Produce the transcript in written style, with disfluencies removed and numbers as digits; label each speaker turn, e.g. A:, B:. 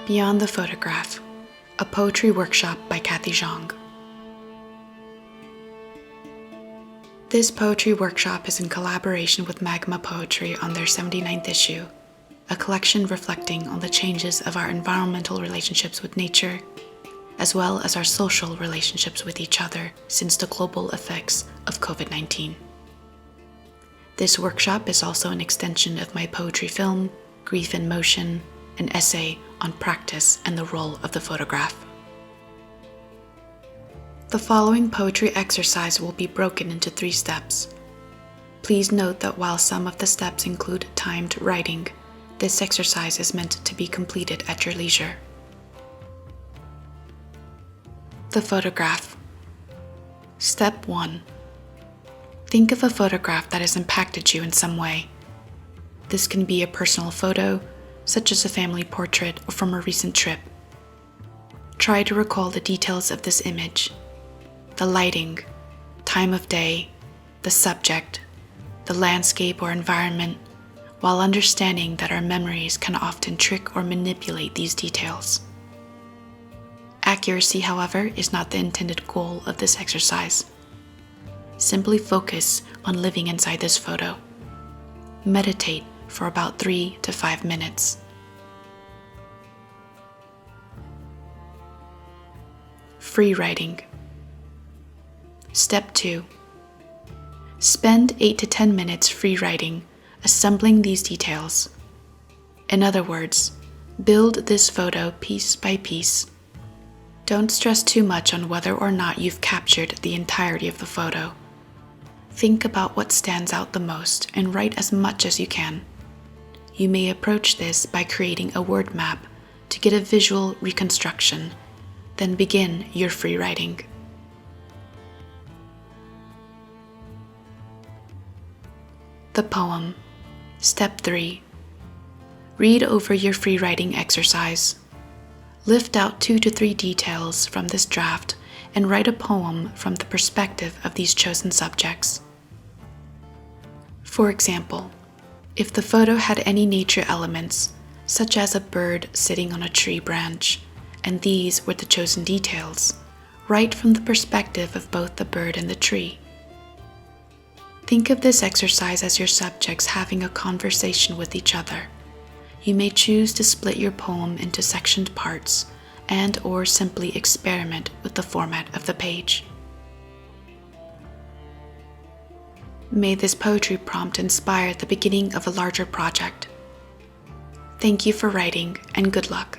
A: Beyond the Photograph, a poetry workshop by Khaty Xiong. This poetry workshop is in collaboration with Magma Poetry on their 79th issue, a collection reflecting on the changes of our environmental relationships with nature, as well as our social relationships with each other since the global effects of COVID-19. This workshop is also an extension of my poetry film, Grief in Motion, an essay on practice and the role of the photograph. The following poetry exercise will be broken into 3 steps. Please note that while some of the steps include timed writing, this exercise is meant to be completed at your leisure. The photograph. Step 1. Think of a photograph that has impacted you in some way. This can be a personal photo, such as a family portrait or from a recent trip. Try to recall the details of this image: the lighting, time of day, the subject, the landscape or environment, while understanding that our memories can often trick or manipulate these details. Accuracy, however, is not the intended goal of this exercise. Simply focus on living inside this photo. Meditate for about 3 to 5 minutes. Free writing. Step 2. Spend 8 to 10 minutes free writing, assembling these details. In other words, build this photo piece by piece. Don't stress too much on whether or not you've captured the entirety of the photo. Think about what stands out the most and write as much as you can. You may approach this by creating a word map to get a visual reconstruction, then begin your free writing. The poem. Step 3. Read over your free writing exercise. Lift out 2 to 3 details from this draft and write a poem from the perspective of these chosen subjects. For example, if the photo had any nature elements, such as a bird sitting on a tree branch, and these were the chosen details, write from the perspective of both the bird and the tree. Think of this exercise as your subjects having a conversation with each other. You may choose to split your poem into sectioned parts and/or simply experiment with the format of the page. May this poetry prompt inspire the beginning of a larger project. Thank you for writing, and good luck.